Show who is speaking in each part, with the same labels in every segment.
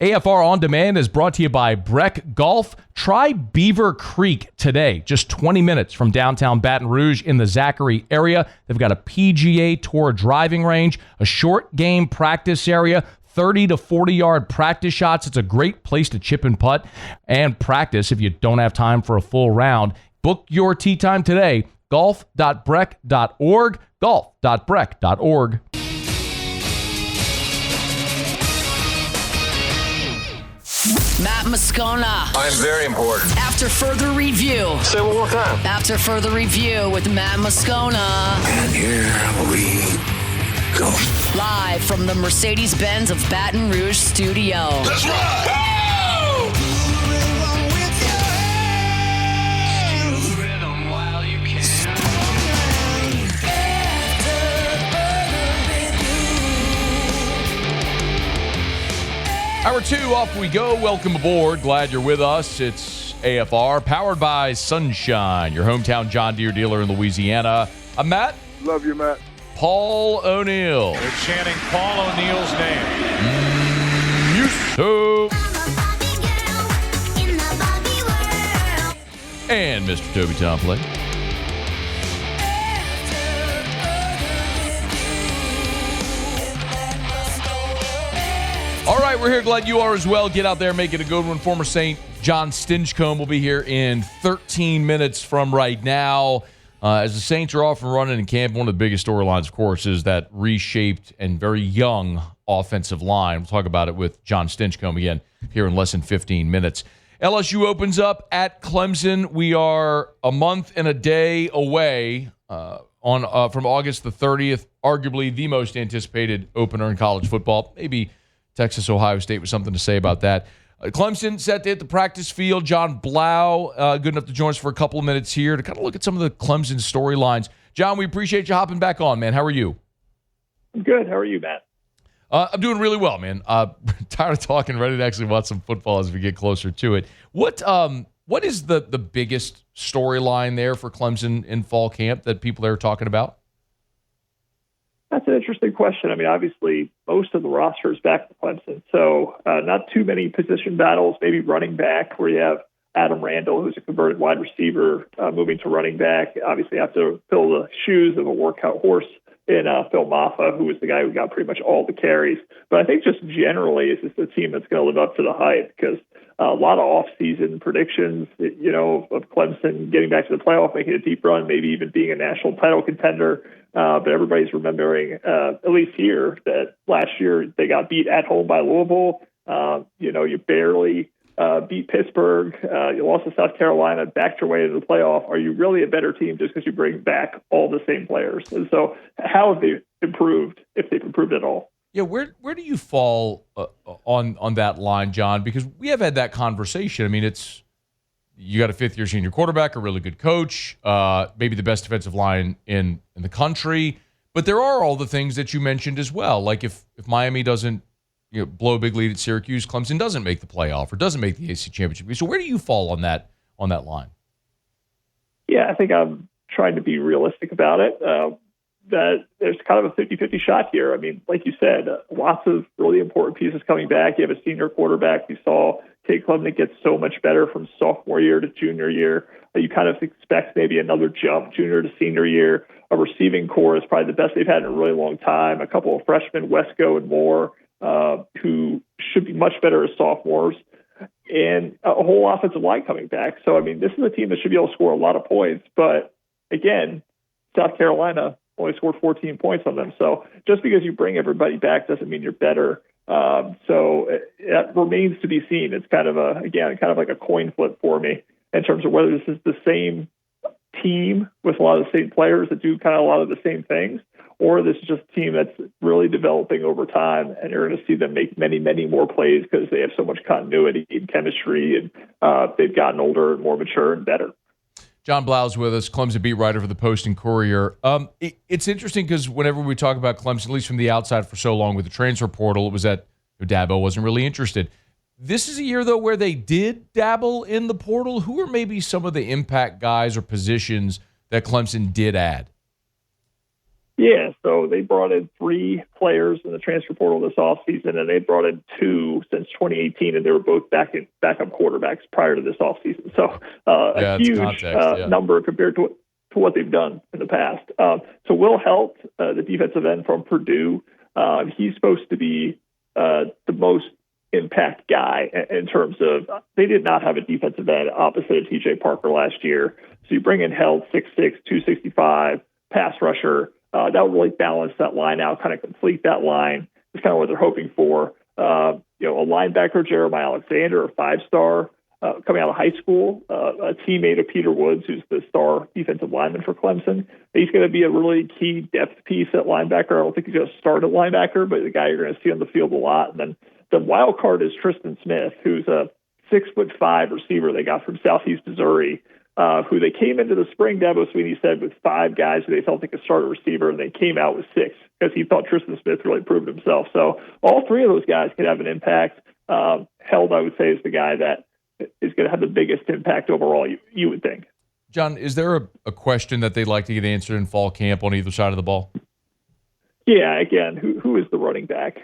Speaker 1: AFR On Demand is brought to you by Breck Golf. Try Beaver Creek today, just 20 minutes from downtown Baton Rouge in the Zachary area. They've got a PGA Tour driving range, a short game practice area, 30 to 40-yard practice shots. It's a great place to chip and putt and practice if you don't have time for a full round. Book your tee time today, golf.breck.org, golf.breck.org.
Speaker 2: Matt Moscona.
Speaker 3: I'm very important.
Speaker 2: After further review.
Speaker 3: Say it one more time.
Speaker 2: After further review with Matt Moscona.
Speaker 3: And here we go.
Speaker 2: Live from the Mercedes-Benz of Baton Rouge studio.
Speaker 3: Let's ride!
Speaker 1: Hour 2, off we go. Welcome aboard. Glad you're with us. It's AFR, powered by Sunshine, your hometown John Deere dealer in Louisiana. I'm Matt.
Speaker 4: Love you, Matt.
Speaker 1: Paul O'Neill.
Speaker 5: They're chanting Paul O'Neill's name.
Speaker 1: And Mr. Toby Tomplin. All right, we're here. Glad you are as well. Get out there, make it a good one. Former Saint Jon Stinchcomb will be here in 13 minutes from right now. As the Saints are off and running in camp, one of the biggest storylines, of course, is that reshaped and very young offensive line. We'll talk about it with Jon Stinchcomb again here in less than 15 minutes. LSU opens up at Clemson. We are a month and a day away from August the 30th, arguably the most anticipated opener in college football. Maybe Texas, Ohio State with something to say about that. Clemson set to hit the practice field. Jon Blau, good enough to join us for a couple of minutes here to kind of look at some of the Clemson storylines. John, we appreciate you hopping back on, man. How are you?
Speaker 4: I'm good. How are you, Matt?
Speaker 1: I'm doing really well, man. Tired of talking, ready to actually watch some football as we get closer to it. What is the biggest storyline there for Clemson in fall camp that people are talking about?
Speaker 4: That's an interesting question. I mean, obviously, most of the roster is back to Clemson, so not too many position battles, maybe running back, where you have Adam Randall, who's a converted wide receiver, moving to running back. Obviously, have to fill the shoes of a workout horse in Phil Maffa, who was the guy who got pretty much all the carries. But I think just generally, it's just a team that's going to live up to the hype, because a lot of off-season predictions, of Clemson getting back to the playoff, making a deep run, maybe even being a national title contender. But everybody's remembering, at least here, that last year they got beat at home by Louisville. You barely beat Pittsburgh. You lost to South Carolina, backed your way into the playoff. Are you really a better team just because you bring back all the same players? And so how have they improved, if they've improved at all?
Speaker 1: Yeah, where do you fall on that line, John? Because we have had that conversation. I mean, you got a fifth-year senior quarterback, a really good coach, maybe the best defensive line in the country. But there are all the things that you mentioned as well. Like if Miami doesn't blow a big lead at Syracuse, Clemson doesn't make the playoff or doesn't make the AC championship. So where do you fall on that line?
Speaker 4: Yeah, I think I'm trying to be realistic about it. That there's kind of a 50-50 shot here. I mean, like you said, lots of really important pieces coming back. You have a senior quarterback. You saw Cade Klubnik get so much better from sophomore year to junior year. You kind of expect maybe another jump junior to senior year. A receiving core is probably the best they've had in a really long time. A couple of freshmen, Wesco and Moore, who should be much better as sophomores. And a whole offensive line coming back. So, I mean, this is a team that should be able to score a lot of points. But, again, South Carolina only scored 14 points on them. So just because you bring everybody back doesn't mean you're better. So it remains to be seen. It's kind of like a coin flip for me in terms of whether this is the same team with a lot of the same players that do kind of a lot of the same things, or this is just a team that's really developing over time, and you're going to see them make many, many more plays because they have so much continuity and chemistry, and they've gotten older and more mature and better.
Speaker 1: Jon Blau's with us, Clemson beat writer for the Post and Courier. It's interesting because whenever we talk about Clemson, at least from the outside for so long with the transfer portal, it was that Dabo wasn't really interested. This is a year, though, where they did dabble in the portal. Who are maybe some of the impact guys or positions that Clemson did add?
Speaker 4: Yeah, so they brought in 3 players in the transfer portal this offseason, and they brought in 2 since 2018, and they were both backup quarterbacks prior to this offseason. So a huge number compared to what they've done in the past. So Will Helt, the defensive end from Purdue, he's supposed to be the most impact guy in terms of they did not have a defensive end opposite of TJ Parker last year. So you bring in Helt, 6'6", 265, pass rusher. That will really balance that line out, kind of complete that line. It's kind of what they're hoping for. A linebacker, Jeremiah Alexander, a 5-star coming out of high school, a teammate of Peter Woods, who's the star defensive lineman for Clemson. He's going to be a really key depth piece at linebacker. I don't think he's going to start at linebacker, but the guy you're going to see on the field a lot. And then the wild card is Tristan Smith, who's a 6'5" receiver they got from Southeast Missouri. Who they came into the spring, Dabo Swinney said, with 5 guys who they felt they could start a receiver, and they came out with 6 because he thought Tristan Smith really proved himself. So all 3 of those guys could have an impact. Held, I would say, is the guy that is going to have the biggest impact overall, you would think.
Speaker 1: John, is there a question that they'd like to get answered in fall camp on either side of the ball?
Speaker 4: Yeah, again, who is the running back?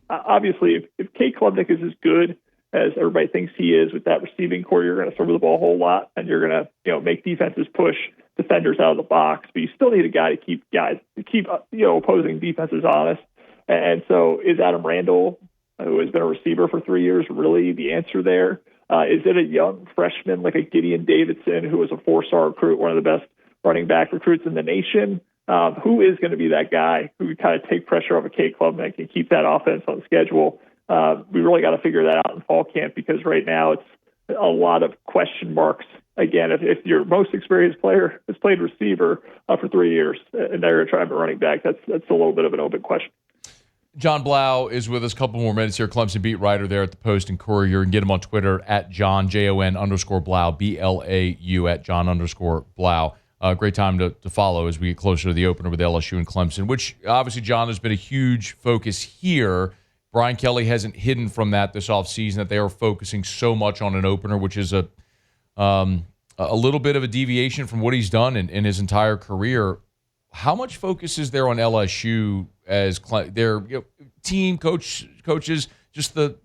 Speaker 4: Obviously, if Kate Klubnik is as good as everybody thinks he is with that receiving core, you're going to throw the ball a whole lot, and you're going to make defenses push defenders out of the box. But you still need a guy to keep opposing defenses honest. And so, is Adam Randall, who has been a receiver for 3 years, really the answer there? Is it a young freshman like a Gideon Davidson, who was a 4-star recruit, one of the best running back recruits in the nation? Who is going to be that guy who would kind of take pressure off of Kate Klubnik and keep that offense on schedule? We really got to figure that out in fall camp, because right now it's a lot of question marks. Again, if your most experienced player has played receiver for 3 years and they're going to try to running back, that's a little bit of an open question.
Speaker 1: Jon Blau is with us. A couple more minutes here. Clemson beat writer there at the Post and Courier. And get him on Twitter at Jon, Jon_Blau, BLAU, at Jon_Blau. Great time to follow as we get closer to the opener with LSU and Clemson, which obviously, John, has been a huge focus here. Brian Kelly hasn't hidden from that this offseason, that they are focusing so much on an opener, which is a little bit of a deviation from what he's done in his entire career. How much focus is there on LSU as their team, coaches, just the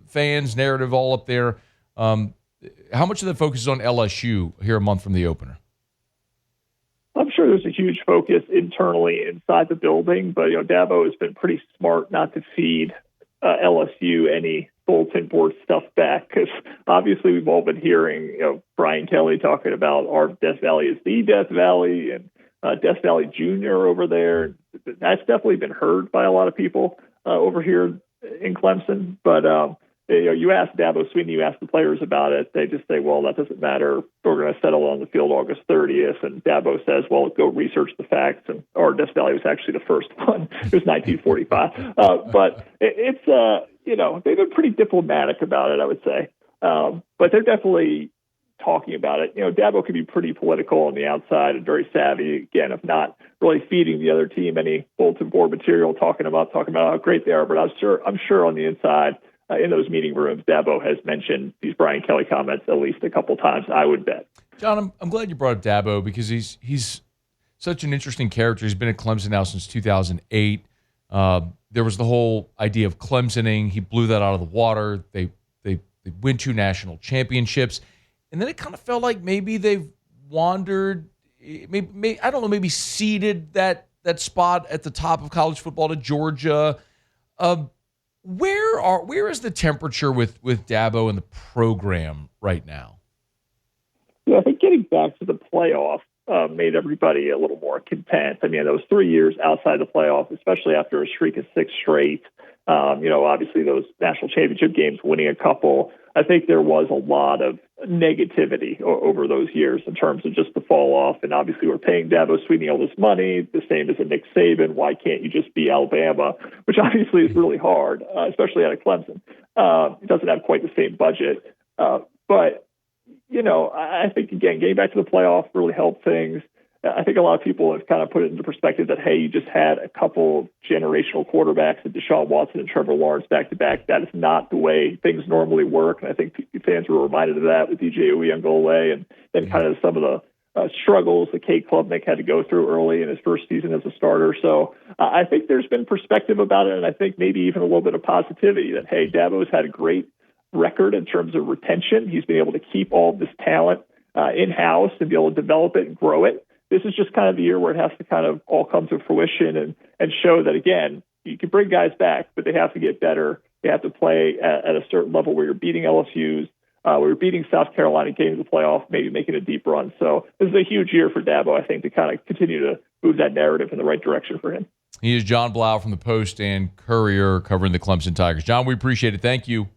Speaker 1: fans, narrative all up there? How much of the focus is on LSU here a month from the opener?
Speaker 4: I'm sure there's a huge focus internally inside the building, but Dabo has been pretty smart not to feed LSU any bulletin board stuff back, because obviously we've all been hearing Brian Kelly talking about our Death Valley is the Death Valley, and Death Valley Jr. over there. That's definitely been heard by a lot of people over here in Clemson. But you ask Dabo Swinney, you ask the players about it, they just say, well, that doesn't matter. We're going to settle on the field August 30th. And Dabo says, well, go research the facts. And our Death Valley was actually the first one. It was 1945. But they've been pretty diplomatic about it, I would say. But they're definitely talking about it. Dabo can be pretty political on the outside and very savvy, again, of not really feeding the other team any bulletin board material, talking about how great they are. But I'm sure on the inside, in those meeting rooms, Dabo has mentioned these Brian Kelly comments at least a couple times, I would bet.
Speaker 1: John, I'm glad you brought up Dabo, because he's such an interesting character. He's been at Clemson now since 2008. There was the whole idea of Clemsoning. He blew that out of the water. They win 2 national championships. And then it kind of felt like maybe they've wandered, maybe ceded that spot at the top of college football to Georgia. Where is the temperature with Dabo and the program right now?
Speaker 4: Yeah, I think getting back to the playoff made everybody a little more content. I mean, those 3 years outside the playoff, especially after a streak of 6 straight, obviously those national championship games, winning a couple, I think there was a lot of negativity over those years in terms of just the fall off. And obviously we're paying Dabo Swinney all this money, the same as a Nick Saban. Why can't you just be Alabama? Which obviously is really hard, especially out of Clemson. It doesn't have quite the same budget. But I think, again, getting back to the playoff really helped things. I think a lot of people have kind of put it into perspective that, hey, you just had a couple of generational quarterbacks, and Deshaun Watson and Trevor Lawrence back-to-back. That is not the way things normally work. And I think fans were reminded of that with DJ Uiagalelei, and then kind of some of struggles that Kate Klubnik had to go through early in his first season as a starter. So I think there's been perspective about it, and I think maybe even a little bit of positivity that, hey, Dabo's had a great record in terms of retention. He's been able to keep all of this talent in-house and be able to develop it and grow it. This is just kind of the year where it has to kind of all come to fruition and show that, again, you can bring guys back, but they have to get better. They have to play at a certain level where you're beating LSU's, where you're beating South Carolina, getting to the playoff, maybe making a deep run. So this is a huge year for Dabo, I think, to kind of continue to move that narrative in the right direction for him.
Speaker 1: He is Jon Blau from the Post and Courier covering the Clemson Tigers. John, we appreciate it. Thank you.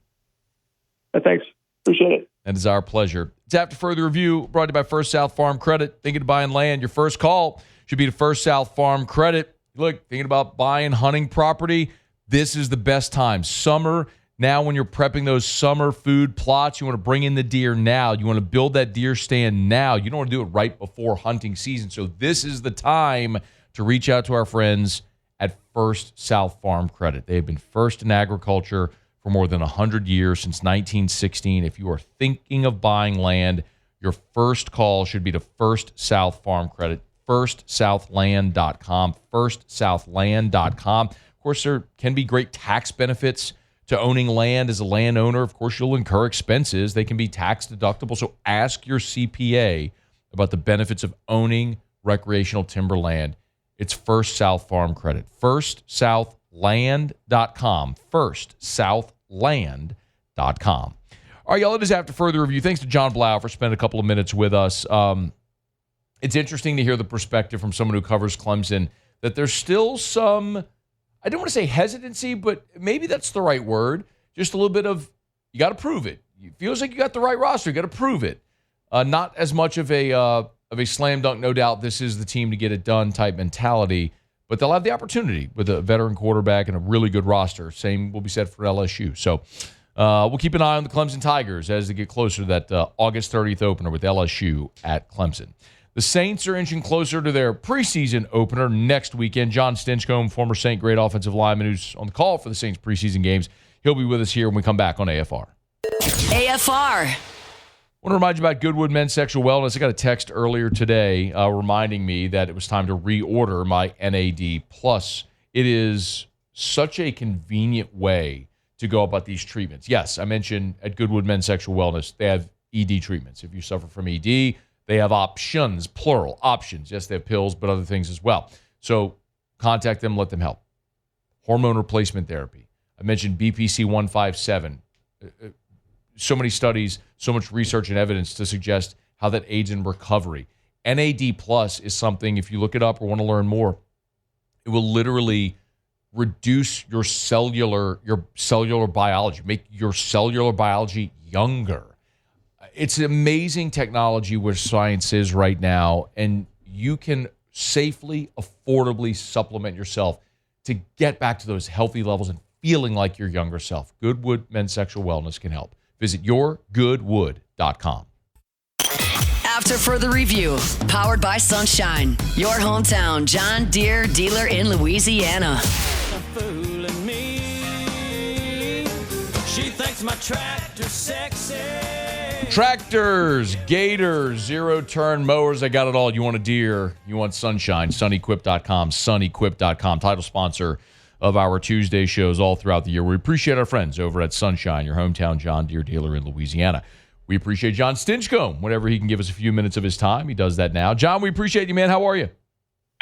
Speaker 4: Thanks. Appreciate it.
Speaker 1: That is our pleasure. It's After Further Review, brought to you by First South Farm Credit. Thinking of buying land? Your first call should be to First South Farm Credit. Look, thinking about buying hunting property? This is the best time. Summer, now when you're prepping those summer food plots, you want to bring in the deer now. You want to build that deer stand now. You don't want to do it right before hunting season. So this is the time to reach out to our friends at First South Farm Credit. They have been first in agriculture for more than 100 years, since 1916. If you are thinking of buying land, your first call should be to First South Farm Credit, firstsouthland.com, firstsouthland.com. Of course, there can be great tax benefits to owning land as a landowner. Of course, you'll incur expenses. They can be tax deductible. So ask your CPA about the benefits of owning recreational timber land. It's First South Farm Credit. firstsouthland.com. firstsouthland.com. All right, y'all, it is After Further Review. Thanks to Jon Blau for spending a couple of minutes with us. It's interesting to hear the perspective from someone who covers Clemson that there's still some, I don't want to say hesitancy, but maybe that's the right word. Just a little bit of, you got to prove it. It feels like you got the right roster. You got to prove it. Not as much of a slam dunk, no doubt, this is the team to get it done type mentality, but they'll have the opportunity with a veteran quarterback and a really good roster. Same will be said for LSU. So we'll keep an eye on the Clemson Tigers as they get closer to that August 30th opener with LSU at Clemson. The Saints are inching closer to their preseason opener next weekend. Jon Stinchcomb, former Saint great offensive lineman who's on the call for the Saints preseason games, he'll be with us here when we come back on AFR.
Speaker 2: AFR.
Speaker 1: I want to remind you about Goodwood Men's Sexual Wellness. I got a text earlier today reminding me that it was time to reorder my NAD+. It is such a convenient way to go about these treatments. Yes, I mentioned at Goodwood Men's Sexual Wellness, they have ED treatments. If you suffer from ED, they have options, plural, options. Yes, they have pills, but other things as well. So contact them, let them help. Hormone replacement therapy. I mentioned BPC 157. So many studies, so much research and evidence to suggest how that aids in recovery. NAD Plus is something, if you look it up or want to learn more, it will literally reduce your cellular biology, make your cellular biology younger. It's amazing technology where science is right now, and you can safely, affordably supplement yourself to get back to those healthy levels and feeling like your younger self. Goodwood Men's Sexual Wellness can help. Visit yourgoodwood.com.
Speaker 2: After Further Review, powered by Sunshine, your hometown John Deere dealer in Louisiana.
Speaker 6: Fooling me. She thinks my tractor's sexy.
Speaker 1: Tractors, gators, zero-turn mowers, I got it all. You want a Deere, you want Sunshine, sunequip.com, sunequip.com, title sponsor of our Tuesday shows all throughout the year. We appreciate our friends over at Sunshine, your hometown John Deere dealer in Louisiana. We appreciate Jon Stinchcomb. Whenever he can give us a few minutes of his time, he does that now. John, we appreciate you, man. How are you?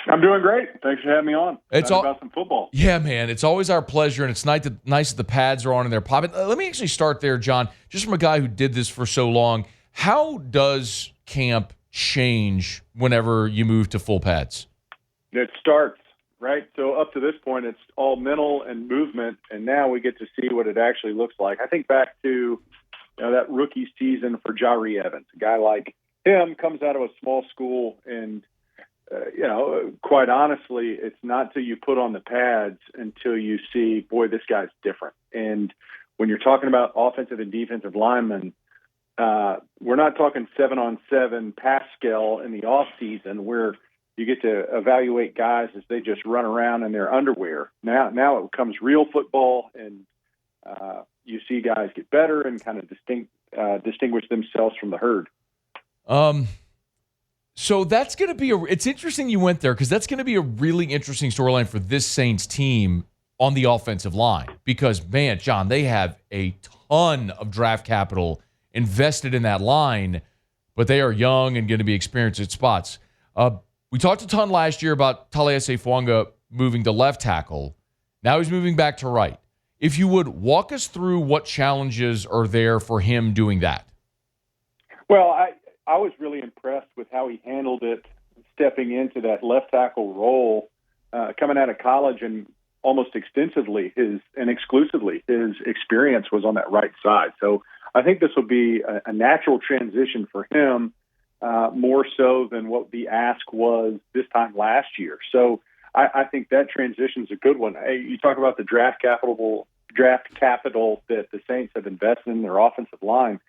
Speaker 7: I'm doing great. Thanks for having me on.
Speaker 1: It's
Speaker 7: all about some football.
Speaker 1: Yeah, man. It's always our pleasure, and it's nice that the pads are on and they're popping. Let me actually start there, John. Just from a guy who did this for so long, how does camp change whenever you move to full pads?
Speaker 7: It starts, right? So up to this point, it's all mental and movement, and now we get to see what it actually looks like. I think back to that rookie season for Jari Evans. A guy like him comes out of a small school, and quite honestly, it's not till you put on the pads until you see, boy, this guy's different. And when you're talking about offensive and defensive linemen, we're not talking 7-on-7 pass scale in the off season where you get to evaluate guys as they just run around in their underwear. Now it becomes real football, and you see guys get better and kind of distinguish themselves from the herd.
Speaker 1: So that's going to be it's interesting you went there because that's going to be a really interesting storyline for this Saints team on the offensive line because, man, John, they have a ton of draft capital invested in that line, but they are young and going to be experienced at spots. We talked a ton last year about Taliesin Fuanga moving to left tackle. Now he's moving back to right. If you would walk us through what challenges are there for him doing that.
Speaker 7: Well, I was really impressed with how he handled it, stepping into that left tackle role, coming out of college, and almost extensively and exclusively his experience was on that right side. So I think this will be a natural transition for him, more so than what the ask was this time last year. So I think that transition is a good one. Hey, you talk about the draft capital that the Saints have invested in their offensive line.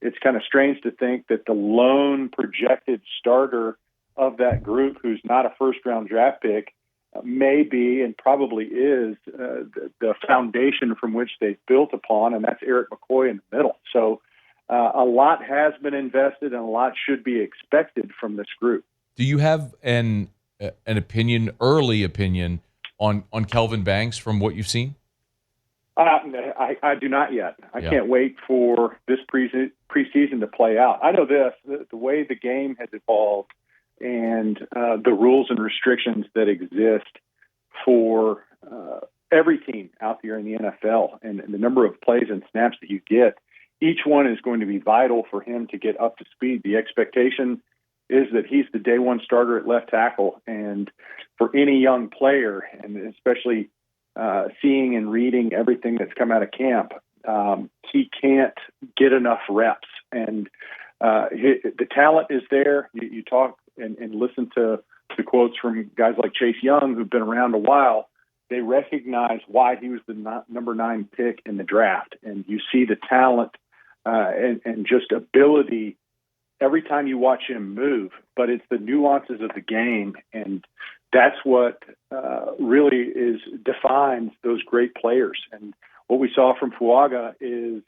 Speaker 7: It's kind of strange to think that the lone projected starter of that group, who's not a first-round draft pick, may be and probably is the foundation from which they've built upon, and that's Eric McCoy in the middle. So a lot has been invested and a lot should be expected from this group.
Speaker 1: Do you have an early opinion on Kelvin Banks from what you've seen?
Speaker 7: I do not yet. I can't wait for this preseason to play out. I know this, the way the game has evolved and the rules and restrictions that exist for every team out there in the NFL and the number of plays and snaps that you get, each one is going to be vital for him to get up to speed. The expectation is that he's the day one starter at left tackle. And for any young player, and especially seeing and reading everything that's come out of camp, he can't get enough reps. And the talent is there. You talk and listen to the quotes from guys like Chase Young, who've been around a while. They recognize why he was the number 9 pick in the draft. And you see the talent and just ability every time you watch him move, but it's the nuances of the game, and that's what really defines those great players. And what we saw from Fuaga is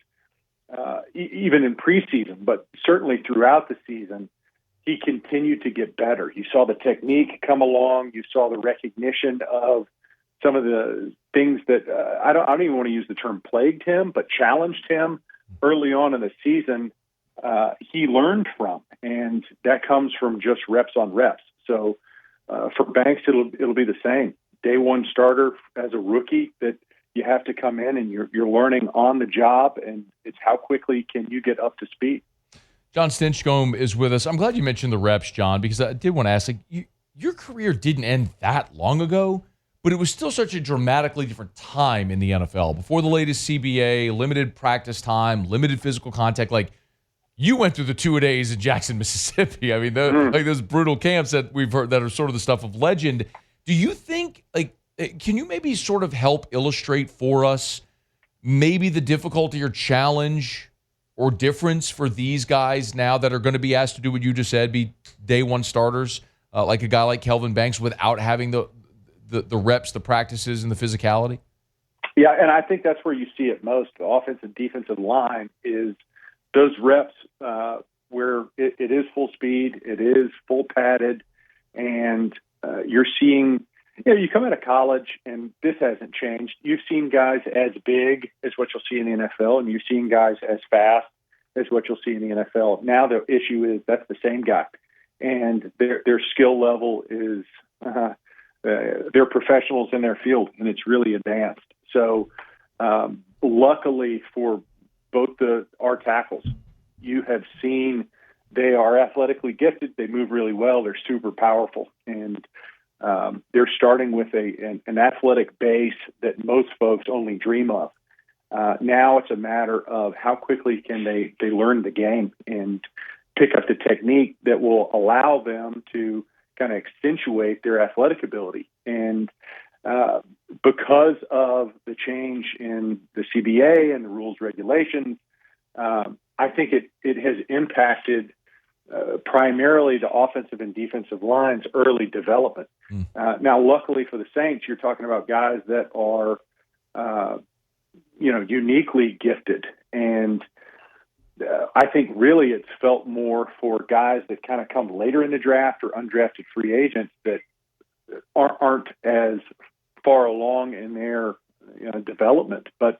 Speaker 7: even in preseason, but certainly throughout the season, he continued to get better. You saw the technique come along. You saw the recognition of some of the things that I don't even want to use the term plagued him, but challenged him early on in the season. He learned from, and that comes from just reps on reps. So for Banks, it'll be the same. Day one starter as a rookie that you have to come in and you're learning on the job, and it's how quickly can you get up to speed.
Speaker 1: Jon Stinchcomb is with us. I'm glad you mentioned the reps, John, because I did want to ask, your career didn't end that long ago, but it was still such a dramatically different time in the NFL. Before the latest CBA, limited practice time, limited physical contact. Like, you went through the 2-a-days in Jackson, Mississippi. I mean, like those brutal camps that we've heard that are sort of the stuff of legend. Do you think, can you maybe sort of help illustrate for us maybe the difficulty or challenge or difference for these guys now that are going to be asked to do what you just said, be day one starters, like a guy like Kelvin Banks, without having the reps, the practices, and the physicality?
Speaker 7: Yeah, and I think that's where you see it most. The offensive defensive line is those reps where it is full speed, it is full padded, and you're seeing, you come out of college, and this hasn't changed. You've seen guys as big as what you'll see in the NFL, and you've seen guys as fast as what you'll see in the NFL. Now the issue is that's the same guy, and their skill level is they're professionals in their field, and it's really advanced. So luckily for both our tackles, you have seen they are athletically gifted. They move really well. They're super powerful, and they're starting with an athletic base that most folks only dream of. Now it's a matter of how quickly can they learn the game and pick up the technique that will allow them to kind of accentuate their athletic ability. And because of the change in the CBA and the rules regulations, I think it has impacted primarily the offensive and defensive lines' early development. Now, luckily for the Saints, you're talking about guys that are, uniquely gifted. And I think really it's felt more for guys that kind of come later in the draft or undrafted free agents that aren't as far along in their development. But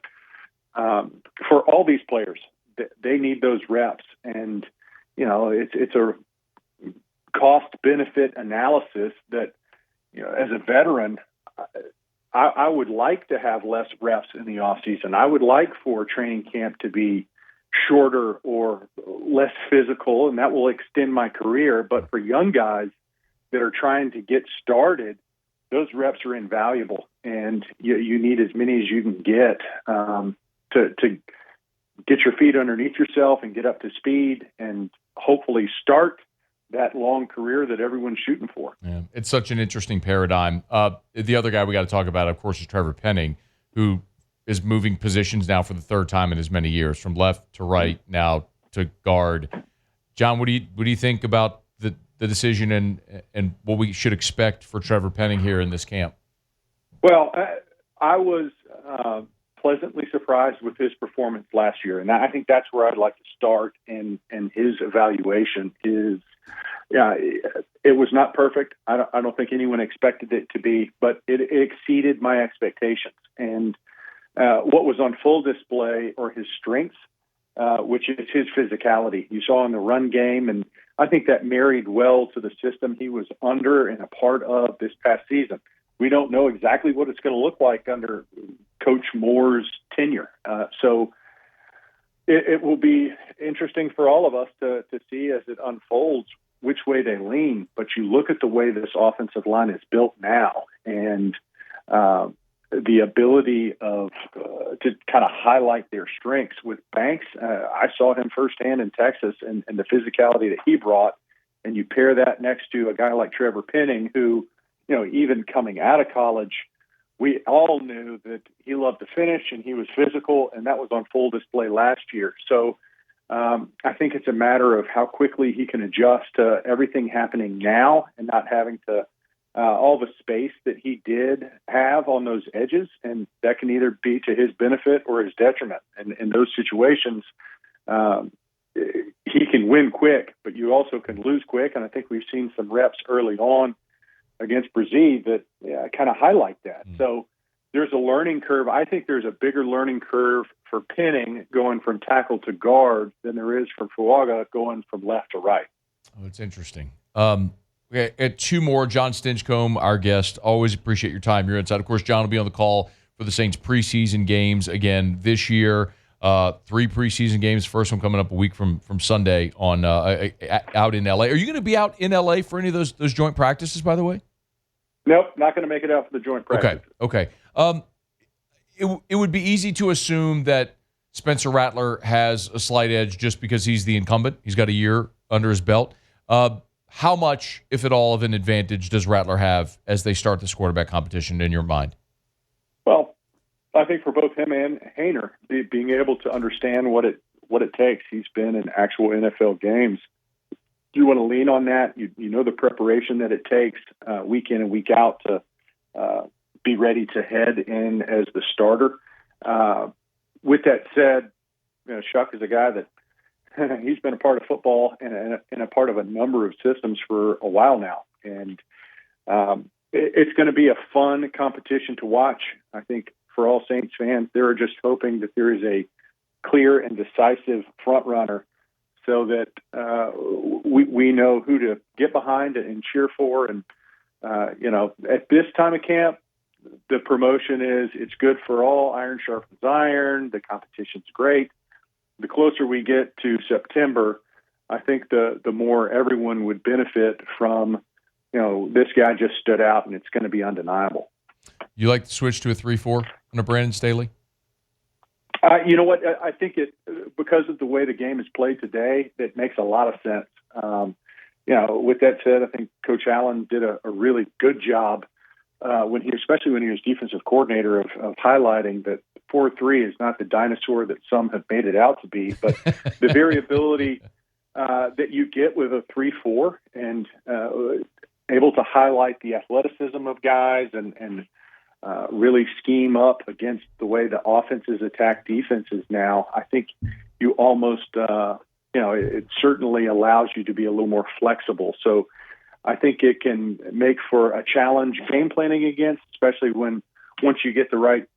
Speaker 7: for all these players, they need those reps, and it's a cost benefit analysis that as a veteran, I would like to have less reps in the off season. I would like for training camp to be shorter or less physical, and that will extend my career. But for young guys that are trying to get started, those reps are invaluable, and you need as many as you can get to get your feet underneath yourself and get up to speed and hopefully start that long career that everyone's shooting for.
Speaker 1: Yeah, it's such an interesting paradigm. The other guy we got to talk about, of course, is Trevor Penning, who is moving positions now for the third time in as many years, from left to right now to guard. John, what do you think about the decision and what we should expect for Trevor Penning here in this camp?
Speaker 7: Well, I was pleasantly surprised with his performance last year, and I think that's where I'd like to start. And his evaluation is, it was not perfect. I don't think anyone expected it to be, but it exceeded my expectations. And what was on full display are his strengths, which is his physicality. You saw in the run game, and I think that married well to the system he was under and a part of this past season. We don't know exactly what it's going to look like under Coach Moore's tenure. So it will be interesting for all of us to see as it unfolds which way they lean. But you look at the way this offensive line is built now, and the ability of to kind of highlight their strengths with Banks. I saw him firsthand in Texas, and the physicality that he brought, and you pair that next to a guy like Trevor Penning, who, even coming out of college, we all knew that he loved to finish and he was physical, and that was on full display last year. So I think it's a matter of how quickly he can adjust to everything happening now and not having to all the space that he did have on those edges, and that can either be to his benefit or his detriment. And in those situations, he can win quick, but you also can lose quick. And I think we've seen some reps early on against Brazil that kind of highlight that. So there's a learning curve. I think there's a bigger learning curve for Penning going from tackle to guard than there is for Fuaga going from left to right.
Speaker 1: Oh, it's interesting. Okay, two more. Jon Stinchcomb, our guest. Always appreciate your time, your insight. Of course, John will be on the call for the Saints preseason games again this year. 3 preseason games. First one coming up a week from Sunday on out in L.A. Are you going to be out in L.A. for any of those joint practices, by the way?
Speaker 7: Nope, not going to make it out for the joint practice.
Speaker 1: Okay. It would be easy to assume that Spencer Rattler has a slight edge just because he's the incumbent. He's got a year under his belt. How much, if at all, of an advantage does Rattler have as they start this quarterback competition in your mind?
Speaker 7: Well, I think for both him and Haener, being able to understand what it takes. He's been in actual NFL games. You want to lean on that. You know the preparation that it takes week in and week out to be ready to head in as the starter. With that said, Shuck is a guy that he's been a part of football and a part of a number of systems for a while now. And it's going to be a fun competition to watch. I think for all Saints fans, they're just hoping that there is a clear and decisive front runner so that we know who to get behind and cheer for. And, at this time of camp, the promotion is it's good for all. Iron sharpens iron. The competition's great. The closer we get to September, I think the more everyone would benefit from, this guy just stood out, and it's going to be undeniable.
Speaker 1: You like to switch to a 3-4 on a Brandon Staley?
Speaker 7: You know what? I think because of the way the game is played today, that makes a lot of sense. With that said, I think Coach Allen did a really good job especially when he was defensive coordinator of highlighting that 4-3 is not the dinosaur that some have made it out to be, but the variability that you get with a 3-4 and able to highlight the athleticism of guys and really scheme up against the way the offenses attack defenses now. I think you almost it certainly allows you to be a little more flexible. So I think it can make for a challenge game planning against, especially once you get the right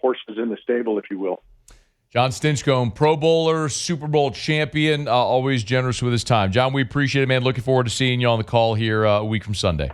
Speaker 7: horses in the stable, if you will.
Speaker 1: Jon Stinchcomb, Pro Bowler, Super Bowl champion, always generous with his time. Jon, we appreciate it, man. Looking forward to seeing you on the call here a week from Sunday.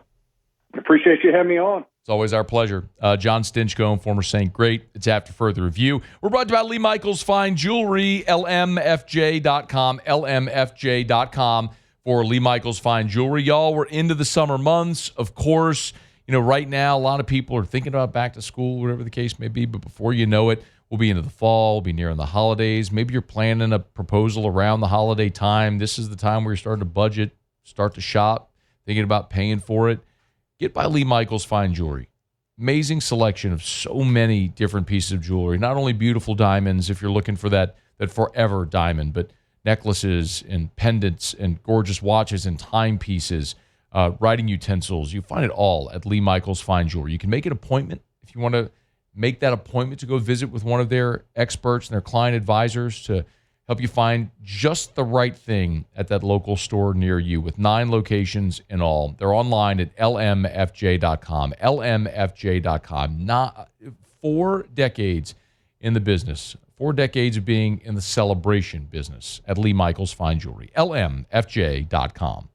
Speaker 7: Appreciate you having me on.
Speaker 1: It's always our pleasure. Jon Stinchcomb, former Saint Great. It's After Further Review. We're brought to you by Lee Michaels Fine Jewelry, lmfj.com, lmfj.com for Lee Michaels Fine Jewelry. Y'all, we're into the summer months. Of course, right now, a lot of people are thinking about back to school, whatever the case may be, but before you know it, we'll be into the fall, we'll be nearing the holidays. Maybe you're planning a proposal around the holiday time. This is the time where you're starting to budget, start to shop, thinking about paying for it. Get by Lee Michaels Fine Jewelry. Amazing selection of so many different pieces of jewelry. Not only beautiful diamonds, if you're looking for that forever diamond, but necklaces and pendants and gorgeous watches and timepieces, writing utensils. You find it all at Lee Michaels Fine Jewelry. You can make an appointment if you want to make that appointment to go visit with one of their experts and their client advisors to help you find just the right thing at that local store near you with 9 locations in all. They're online at lmfj.com, lmfj.com. 4 decades in the business, 4 decades of being in the celebration business at Lee Michaels Fine Jewelry, lmfj.com.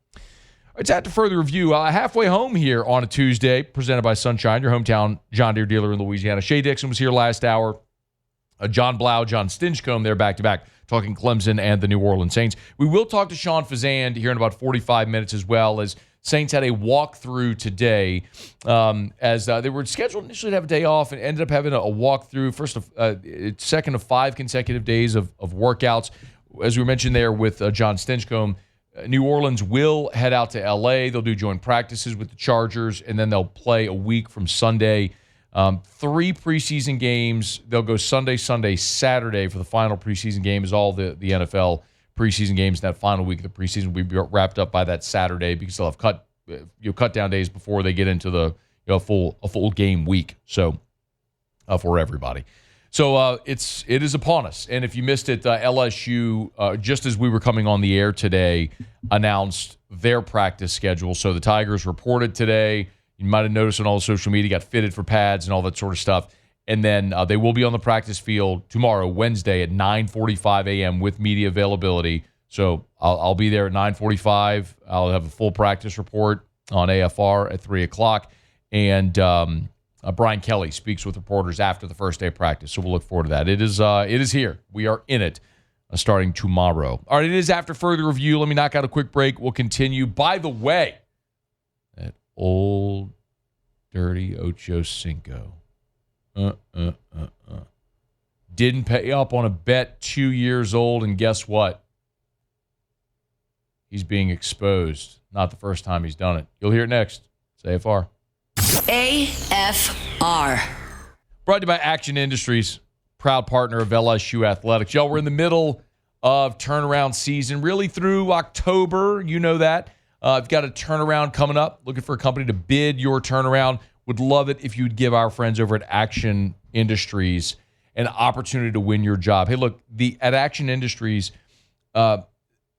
Speaker 1: It's After Further Review. Halfway home here on a Tuesday, presented by Sunshine, your hometown John Deere dealer in Louisiana. Shea Dixon was here last hour. Jon Blau, Jon Stinchcomb, they're back-to-back, talking Clemson and the New Orleans Saints. We will talk to Sean Fazand here in about 45 minutes, as well as Saints had a walkthrough today, as they were scheduled initially to have a day off and ended up having a walkthrough, second of 5 consecutive days of workouts. As we mentioned there with Jon Stinchcomb, New Orleans will head out to L.A. They'll do joint practices with the Chargers, and then they'll play a week from Sunday. 3 preseason games. They'll go Sunday, Saturday for the final preseason game, as all the NFL preseason games. That final week of the preseason will be wrapped up by that Saturday, because they'll have cut down days before they get into the a full game week. So for everybody. So it is upon us. And if you missed it, LSU, just as we were coming on the air today, announced their practice schedule. So the Tigers reported today. You might have noticed on all the social media, got fitted for pads and all that sort of stuff. And then they will be on the practice field tomorrow, Wednesday, at 9:45 a.m. with media availability. So I'll be there at 9:45. I'll have a full practice report on AFR at 3 o'clock. And Brian Kelly speaks with reporters after the first day of practice. So we'll look forward to that. It is here. We are in it starting tomorrow. All right, it is After Further Review. Let me knock out a quick break. We'll continue. By the way, that old dirty Ocho Cinco. Didn't pay up on a bet 2 years old, and guess what? He's being exposed. Not the first time he's done it. You'll hear it next. It's AFR.
Speaker 2: AFR.
Speaker 1: Brought to you by Action Industries, proud partner of LSU Athletics. Y'all, we're in the middle of turnaround season, really through October. You know that. I've got a turnaround coming up. Looking for a company to bid your turnaround. Would love it if you'd give our friends over at Action Industries an opportunity to win your job. Hey, look, at Action Industries, the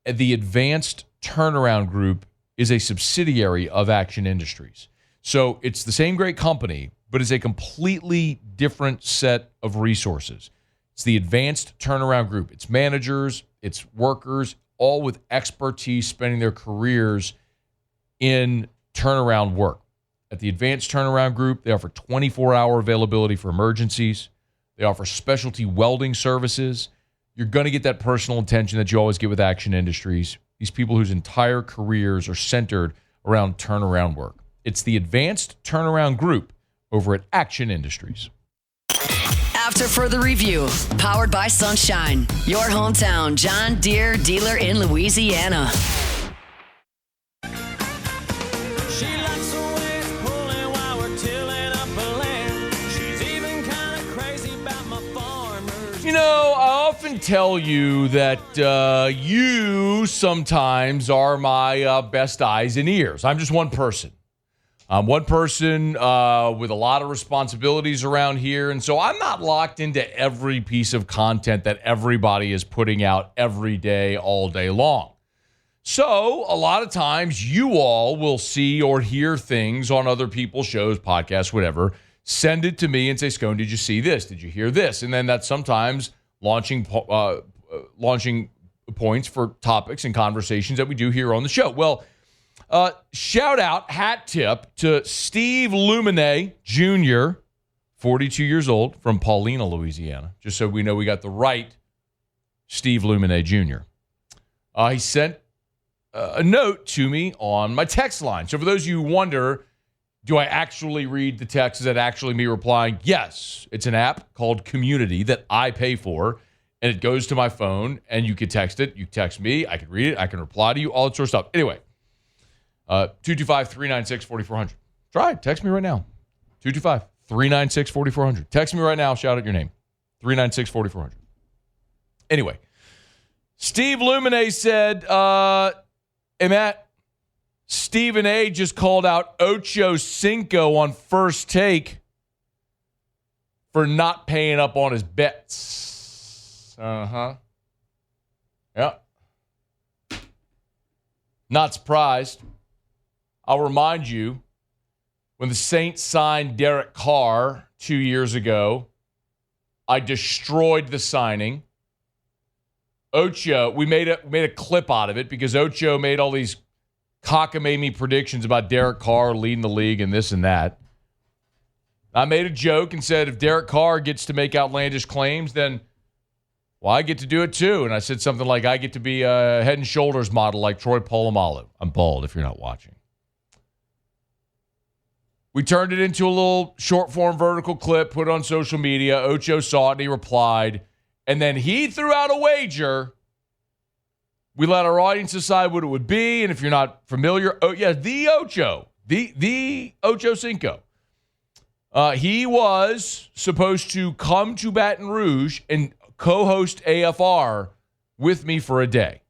Speaker 1: Advanced Turnaround Group is a subsidiary of Action Industries. So it's the same great company, but it's a completely different set of resources. It's the Advanced Turnaround Group. It's managers, it's workers, all with expertise, spending their careers in turnaround work. At the Advanced Turnaround Group, they offer 24-hour availability for emergencies. They offer specialty welding services. You're going to get that personal attention that you always get with Action Industries. These people whose entire careers are centered around turnaround work. It's the Advanced Turnaround Group over at Action Industries.
Speaker 2: After Further Review, powered by Sunshine, your hometown John Deere dealer in Louisiana.
Speaker 6: She likes the way it's pulling while we're tilling up a land. She's even kind of crazy about my farmers.
Speaker 1: You know, I often tell you that you sometimes are my best eyes and ears. I'm just one person. I'm one person with a lot of responsibilities around here, and so I'm not locked into every piece of content that everybody is putting out every day, all day long. So a lot of times you all will see or hear things on other people's shows, podcasts, whatever. Send it to me and say, Scone, did you see this? Did you hear this? And then that's sometimes launching points for topics and conversations that we do here on the show. Well, shout out, hat tip to Steve Lumine Jr., 42 years old, from Paulina, Louisiana. Just so we know we got the right Steve Lumine Jr. He sent a note to me on my text line. So for those of you who wonder, do I actually read the text? Is that actually me replying? Yes. It's an app called Community that I pay for, and it goes to my phone, and you can text it. You text me. I can read it. I can reply to you, all that sort of stuff. Anyway, 225-396-4400. Try it. Text me right now. 225-396-4400. Text me right now. Shout out your name. 396-4400. Anyway, Steve Lumine said, hey, Matt, Stephen A. just called out Ocho Cinco on First Take for not paying up on his bets. Uh-huh. Yep. Not surprised. I'll remind you, when the Saints signed Derek Carr 2 years ago, I destroyed the signing. Ocho, we made a clip out of it because Ocho made all these cockamamie predictions about Derek Carr leading the league and this and that. I made a joke and said, if Derek Carr gets to make outlandish claims, then, well, I get to do it too. And I said something like, I get to be a Head and Shoulders model like Troy Polamalu. I'm bald if you're not watching. We turned it into a little short-form vertical clip, put it on social media. Ocho saw it and he replied. And then he threw out a wager. We let our audience decide what it would be. And if you're not familiar, the Ocho, the Ocho Cinco. He was supposed to come to Baton Rouge and co-host AFR with me for a day.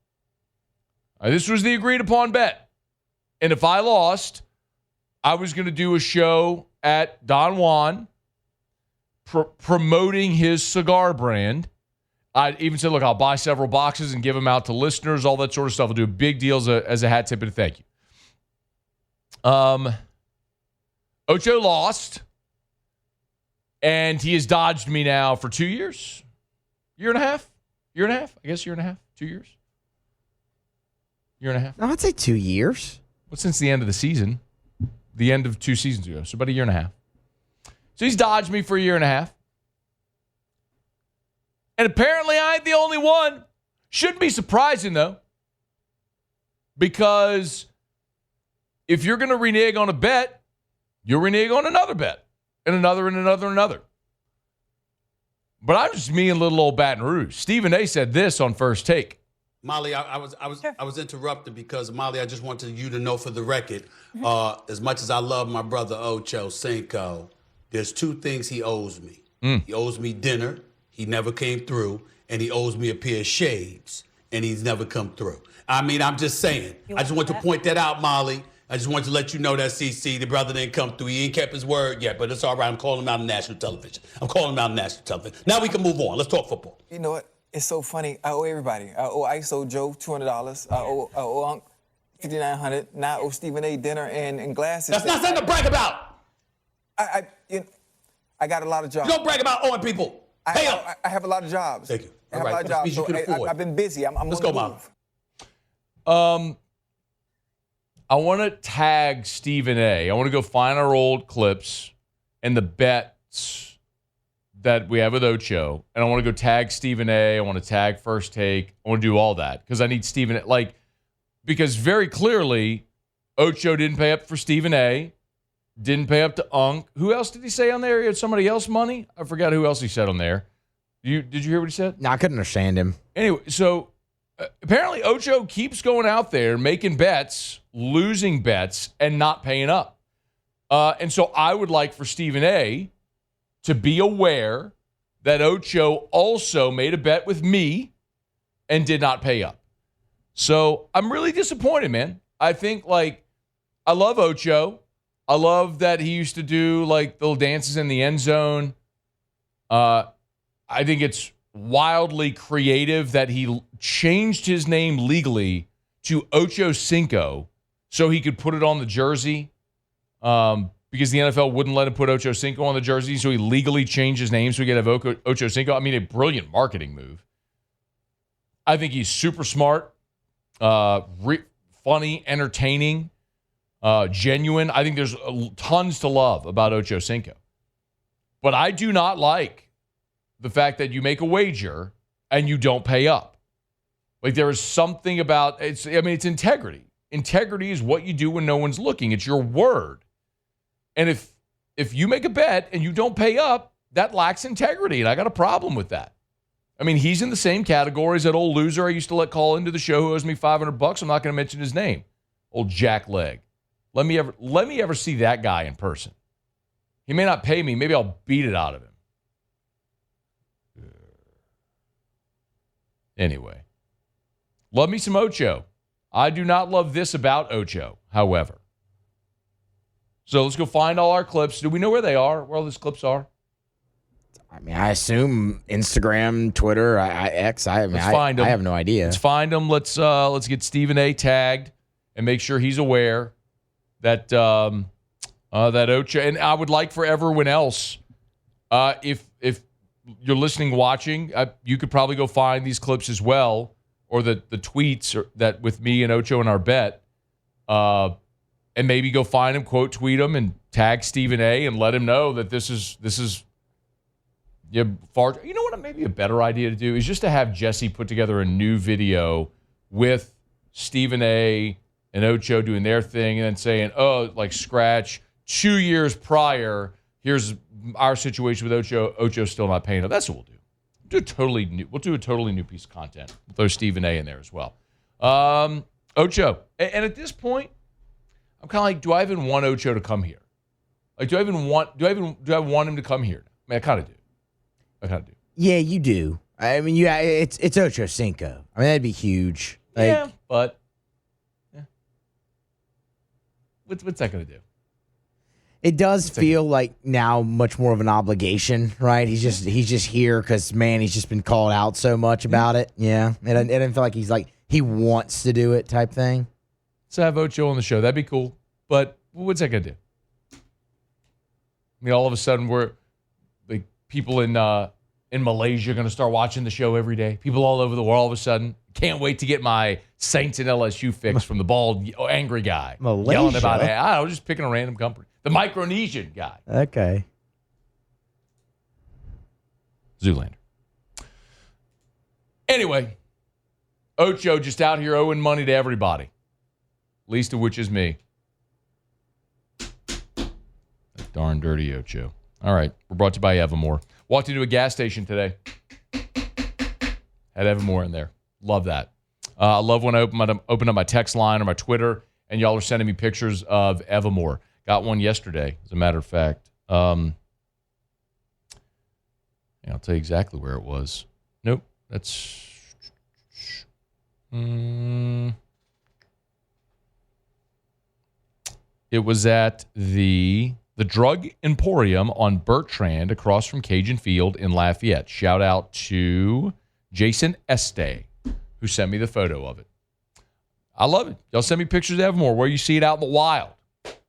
Speaker 1: This was the agreed upon bet. And if I lost, I was going to do a show at Don Juan promoting his cigar brand. I even said, look, I'll buy several boxes and give them out to listeners, all that sort of stuff. I'll do a big deal as a hat tip and a thank you. Ocho lost, and he has dodged me now for 2 years. Year and a half? I guess year and a half? 2 years? Year and a half?
Speaker 8: No, I'd say 2 years.
Speaker 1: Well, since the end of the season. The end of 2 seasons ago. So about a year and a half. So he's dodged me for a year and a half. And apparently I ain't the only one. Shouldn't be surprising, though. Because if you're going to renege on a bet, you'll renege on another bet. And another and another and another. But I'm just me and little old Baton Rouge. Stephen A. said this on First Take.
Speaker 9: Molly, I was interrupted because, Molly, I just wanted you to know for the record, as much as I love my brother Ocho Cinco, there's 2 things he owes me. He owes me dinner. He never came through, and he owes me a pair of shades, and he's never come through. I mean, I'm just saying. I just want to point that out, Molly. I just wanted to let you know that, CC, the brother didn't come through. He ain't kept his word yet, but it's all right. I'm calling him out on national television. Now we can move on. Let's talk football.
Speaker 10: You know what? It's so funny. I owe everybody. I owe ISO Joe $200. I owe Unc $5,900. Now I owe Stephen A. dinner and glasses.
Speaker 9: That's not something to brag about.
Speaker 10: I got a lot of jobs.
Speaker 9: You don't brag about owing people.
Speaker 10: I have a lot of jobs.
Speaker 9: Thank you.
Speaker 10: I have a lot of jobs. So I've been busy. Let's go,
Speaker 9: Mom.
Speaker 1: I want to tag Stephen A. I want to go find our old clips and the bets that we have with Ocho, and I want to go tag Stephen A. I want to tag First Take. I want to do all that because I need Stephen A. Because very clearly, Ocho didn't pay up for Stephen A. Didn't pay up to Unc. Who else did he say on there? He had somebody else money? I forgot who else he said on there. Did you hear what he said?
Speaker 8: No, I couldn't understand him.
Speaker 1: Anyway, so apparently Ocho keeps going out there, making bets, losing bets, and not paying up. And so I would like for Stephen A. to be aware that Ocho also made a bet with me and did not pay up. So I'm really disappointed, man. I think, I love Ocho. I love that he used to do like little dances in the end zone. I think it's wildly creative that he changed his name legally to Ocho Cinco so he could put it on the jersey because the NFL wouldn't let him put Ocho Cinco on the jersey, so he legally changed his name so he could have Ocho Cinco. I mean, a brilliant marketing move. I think he's super smart, funny, entertaining, genuine. I think there's tons to love about Ocho Cinco. But I do not like the fact that you make a wager and you don't pay up. Like there is something about it's integrity. Integrity is what you do when no one's looking. It's your word. And if you make a bet and you don't pay up, that lacks integrity. And I got a problem with that. I mean, he's in the same category as that old loser I used to let call into the show who owes me $500. I'm not going to mention his name. Old Jack Leg. Let me ever see that guy in person. He may not pay me. Maybe I'll beat it out of him. Anyway, love me some Ocho. I do not love this about Ocho, however. So let's go find all our clips. Do we know where they are, where all these clips are?
Speaker 8: I mean, I assume Instagram, Twitter, X. Let's find them. I have no idea.
Speaker 1: Let's find them. Let's get Stephen A. tagged and make sure he's aware that that Ocho. And I would like for everyone else, if you're listening, watching, you could probably go find these clips as well, or the tweets that with me and Ocho in our bet, and maybe go find him, quote tweet him, and tag Stephen A. and let him know that this is far. You know what? Maybe a better idea to do is just to have Jesse put together a new video with Stephen A. and Ocho doing their thing, and then saying, like scratch 2 years prior. Here's our situation with Ocho. Ocho's still not paying up. That's what we'll do. We'll do a totally new piece of content. We'll throw Stephen A. in there as well. Ocho. And at this point, I'm kind of like, do I even want Ocho to come here? Like, do I want him to come here? I mean, I kind of do.
Speaker 8: Yeah, you do. I mean, it's Ocho Cinco. I mean, that'd be huge.
Speaker 1: But what's that going to do?
Speaker 8: It does feel like now much more of an obligation, right? He's just here because, man, he's just been called out so much about it. Yeah, it doesn't feel like he's like he wants to do it type thing.
Speaker 1: Let's have Ocho on the show. That'd be cool. But what's that going to do? I mean, all of a sudden we're like people in Malaysia going to start watching the show every day. People all over the world all of a sudden. Can't wait to get my Saints and LSU fix from the bald, angry guy.
Speaker 8: Malaysia?
Speaker 1: Yelling about it. I was just picking a random company. The Micronesian guy.
Speaker 8: Okay.
Speaker 1: Zoolander. Anyway, Ocho just out here owing money to everybody. Least of which is me. That darn dirty Ocho. All right. We're brought to you by Evermore. Walked into a gas station today. Had Evermore in there. Love that. I love when I open up my text line or my Twitter, and y'all are sending me pictures of Evermore. Got one yesterday, as a matter of fact. I'll tell you exactly where it was. Nope, that's... It was at the Drug Emporium on Bertrand across from Cajun Field in Lafayette. Shout out to Jason Este, who sent me the photo of it. I love it. Y'all send me pictures of Evermore where you see it out in the wild.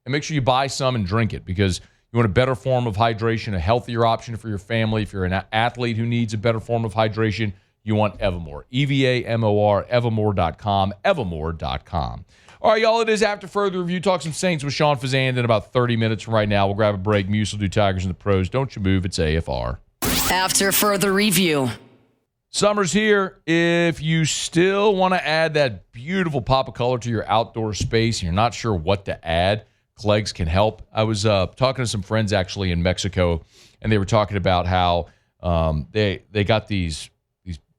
Speaker 1: And make sure you buy some and drink it because you want a better form of hydration, a healthier option for your family. If you're an athlete who needs a better form of hydration, you want Evermore. EVAMOR, Evermore.com, Evermore.com. All right, y'all, it is After Further Review. Talk some Saints with Sean Fazand in about 30 minutes from right now. We'll grab a break. Muse will do Tigers and the Pros. Don't you move. It's AFR.
Speaker 2: After Further Review.
Speaker 1: Summer's here. If you still want to add that beautiful pop of color to your outdoor space and you're not sure what to add, Clegs can help. I was talking to some friends actually in Mexico, and they were talking about how they got these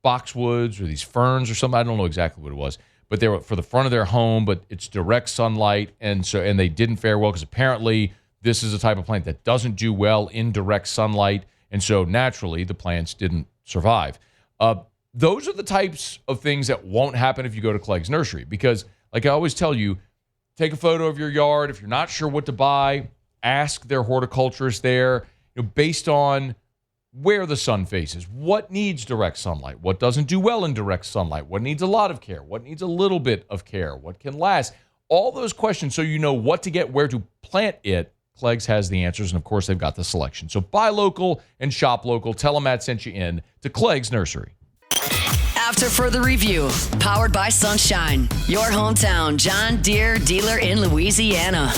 Speaker 1: boxwoods or these ferns or something. I don't know exactly what it was, but they were for the front of their home, but it's direct sunlight, and they didn't fare well because apparently this is a type of plant that doesn't do well in direct sunlight, and so naturally the plants didn't survive. Those are the types of things that won't happen if you go to Clegg's Nursery because, like I always tell you, take a photo of your yard. If you're not sure what to buy, ask their horticulturist there, based on where the sun faces, what needs direct sunlight, what doesn't do well in direct sunlight, what needs a lot of care, what needs a little bit of care, what can last. All those questions so you know what to get, where to plant it. Clegg's has the answers, and of course, they've got the selection. So buy local and shop local. Tell them Matt sent you in to Clegg's Nursery.
Speaker 2: After further review, powered by Sunshine, your hometown John Deere dealer in Louisiana.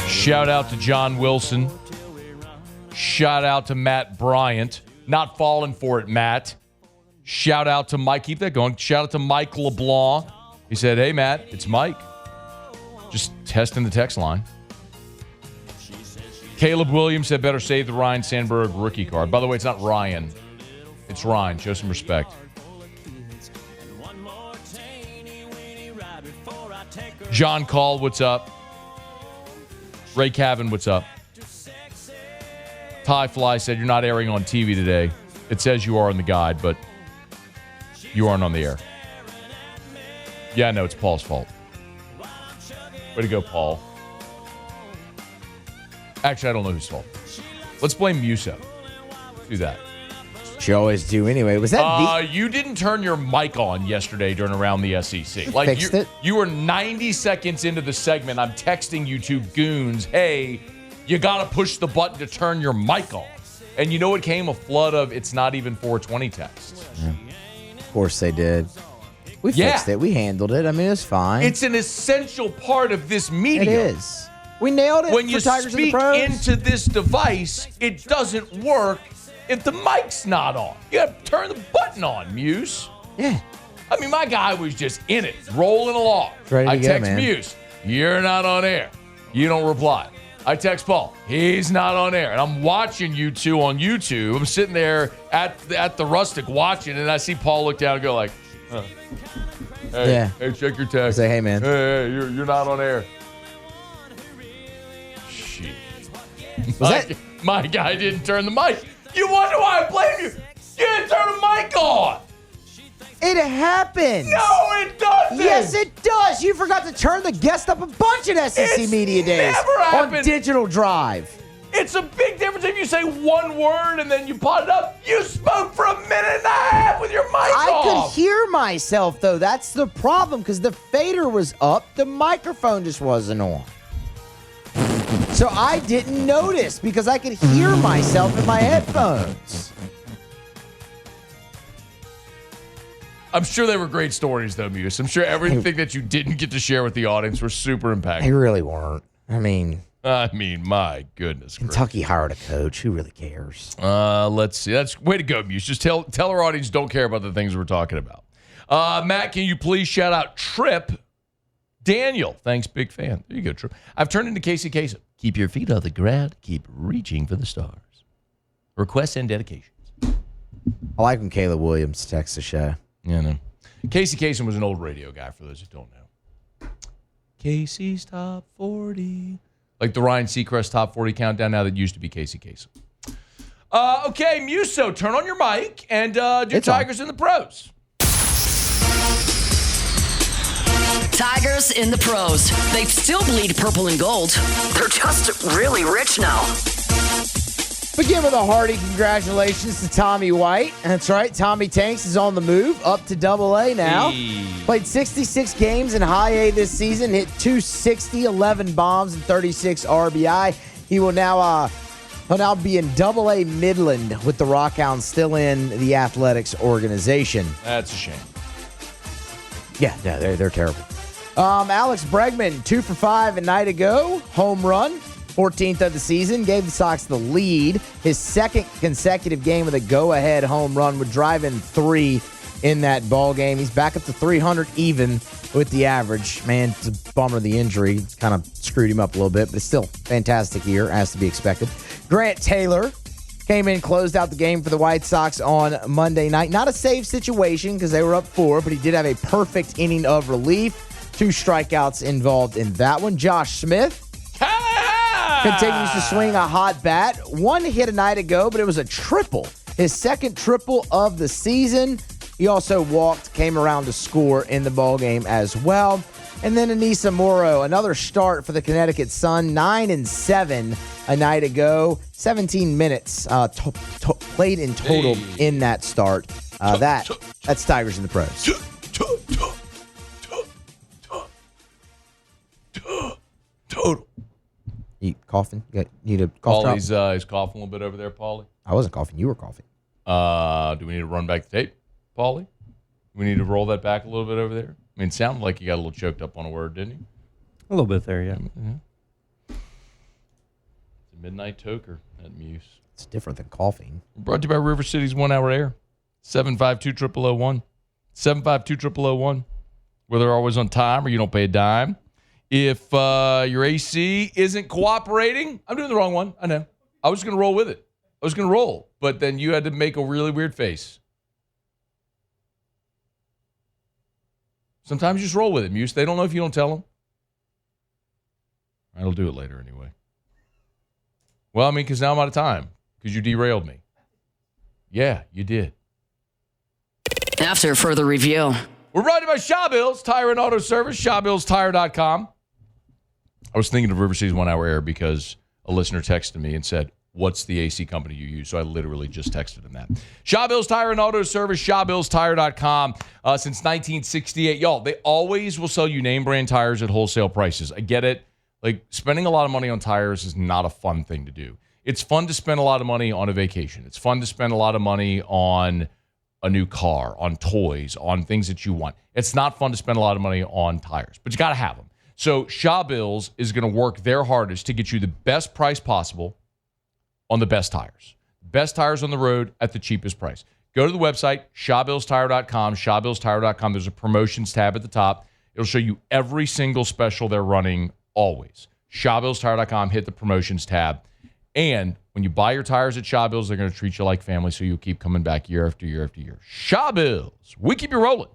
Speaker 1: Shout out to John Wilson. Shout out to Matt Bryant. Not falling for it, Matt. Shout out to Mike. Keep that going. Shout out to Mike LeBlanc. He said, hey, Matt, it's Mike. Just testing the text line. Caleb Williams said, better save the Ryan Sandberg rookie card. By the way, it's not Ryan. It's Ryan. Show some respect. John Call, what's up? Ray Cavan, what's up? Ty Fly said, you're not airing on TV today. It says you are in the guide, but you aren't on the air. Yeah, I know, it's Paul's fault. Way to go, Paul. Actually, I don't know whose fault. Let's blame Muso. Let's do that.
Speaker 8: You always do anyway. Was that
Speaker 1: you didn't turn your mic on yesterday during Around the SEC. Like
Speaker 8: fixed it?
Speaker 1: You were 90 seconds into the segment. I'm texting you two goons, hey, you got to push the button to turn your mic on. And you know what came? A flood of it's not even 420 texts.
Speaker 8: Yeah. Of course they did. We fixed it. We handled it. I mean, it's fine.
Speaker 1: It's an essential part of this media.
Speaker 8: It is. We nailed it.
Speaker 1: When
Speaker 8: for
Speaker 1: you
Speaker 8: Tigers
Speaker 1: speak
Speaker 8: and the Pros.
Speaker 1: into this device, it doesn't work if the mic's not on. You got to turn the button on, Muse.
Speaker 8: Yeah.
Speaker 1: I mean, my guy was just in it, rolling along.
Speaker 8: Ready to
Speaker 1: I
Speaker 8: go,
Speaker 1: text
Speaker 8: man.
Speaker 1: Muse, you're not on air. You don't reply. I text Paul, he's not on air. And I'm watching you two on YouTube. I'm sitting there at the Rustic watching, and I see Paul look down and go like, huh. Hey, check your text.
Speaker 8: Say, hey, man.
Speaker 1: Hey, you're not on air. Shit. My guy didn't turn the mic. You wonder why I blame you. You didn't turn the mic on.
Speaker 8: It happens.
Speaker 1: No, it doesn't.
Speaker 8: Yes, it does. You forgot to turn the guest up a bunch at SEC Media Days
Speaker 1: never happened.
Speaker 8: on Digital Drive.
Speaker 1: It's a big difference if you say one word and then you pot it up. You spoke for a minute and a half with your mic
Speaker 8: I
Speaker 1: off.
Speaker 8: could hear myself, though. That's the problem, because the fader was up. The microphone just wasn't on. So I didn't notice because I could hear myself in my headphones.
Speaker 1: I'm sure they were great stories, though, Muse. I'm sure everything that you didn't get to share with the audience were super impactful.
Speaker 8: They really weren't. I mean,
Speaker 1: my goodness.
Speaker 8: Kentucky hired a coach. Who really cares?
Speaker 1: Let's see. That's way to go, Muse. Just tell our audience don't care about the things we're talking about. Matt, can you please shout out Trip Daniel? Thanks, big fan. There you go, Trip. I've turned into Casey Kasem. Keep your feet off the ground. Keep reaching for the stars. Requests and dedications.
Speaker 8: I like when Caleb Williams texts the show.
Speaker 1: Yeah, no. Casey Kasem was an old radio guy, for those who don't know. Casey's Top 40. Like the Ryan Seacrest Top 40 countdown now that used to be Casey Kasem. Okay, Muso, turn on your mic and do Tigers in the Pros.
Speaker 2: Tigers in the Pros. They still bleed purple and gold. They're just really rich now.
Speaker 8: Begin with a hearty congratulations to Tommy White. That's right, Tommy Tanks is on the move, up to AA now.
Speaker 1: Hey.
Speaker 8: Played 66 games in High A this season, hit 260, 11 bombs, and 36 RBI. He will now be in AA Midland with the Rockhounds still in the athletics organization.
Speaker 1: That's a shame.
Speaker 8: Yeah, no, they're terrible. Alex Bregman, 2 for 5 a night ago, home run. 14th of the season, gave the Sox the lead. His second consecutive game with a go-ahead home run would drive in 3 in that ball game. He's back up to 300 even with the average. Man, it's a bummer the injury. It's kind of screwed him up a little bit, but it's still fantastic year, as to be expected. Grant Taylor came in, closed out the game for the White Sox on Monday night. Not a save situation because they were up 4, but he did have a perfect inning of relief. 2 strikeouts involved in that one. Josh Smith continues to swing a hot bat. 1 hit a night ago, but it was a triple. His second triple of the season. He also walked, came around to score in the ball game as well. And then Anissa Morrow, another start for the Connecticut Sun, 9-7 a night ago. 17 minutes played in total in that start. That's Tigers in the pros.
Speaker 1: Total.
Speaker 8: You coughing? You need a cough drop?
Speaker 1: He's coughing a little bit over there, Paulie.
Speaker 8: I wasn't coughing. You were coughing.
Speaker 1: Do we need to run back the tape, Paulie? We need to roll that back a little bit over there. I mean, it sounded like you got a little choked up on a word, didn't you?
Speaker 11: A little bit there, yeah.
Speaker 1: It's a midnight toker at Muse.
Speaker 8: It's different than coughing.
Speaker 1: Brought to you by River City's 1 Hour Air. 752-0001. 752-0001. Whether they're always on time or you don't pay a dime. If your AC isn't cooperating, I'm doing the wrong one. I know. I was going to roll with it. I was going to roll. But then you had to make a really weird face. Sometimes you just roll with it, Muse. They don't know if you don't tell them. I'll do it later anyway. Well, I mean, because now I'm out of time. Because you derailed me. Yeah, you did.
Speaker 2: After further review.
Speaker 1: We're brought to you by Shaw Bills Tire and Auto Service, ShawBillsTire.com. I was thinking of River City's 1 Hour Air because a listener texted me and said, what's the AC company you use? So I literally just texted him that. Shaw Bills Tire and Auto Service, ShawBillsTire.com. Since 1968. Y'all, they always will sell you name brand tires at wholesale prices. I get it. Like, spending a lot of money on tires is not a fun thing to do. It's fun to spend a lot of money on a vacation. It's fun to spend a lot of money on a new car, on toys, on things that you want. It's not fun to spend a lot of money on tires, but you got to have them. So Shaw Bills is going to work their hardest to get you the best price possible on the best tires. Best tires on the road at the cheapest price. Go to the website, ShawBillsTire.com, ShawBillsTire.com. There's a promotions tab at the top. It'll show you every single special they're running always. ShawBillsTire.com, hit the promotions tab. And when you buy your tires at Shaw Bills, they're going to treat you like family, so you'll keep coming back year after year after year. Shaw Bills, we keep you rolling.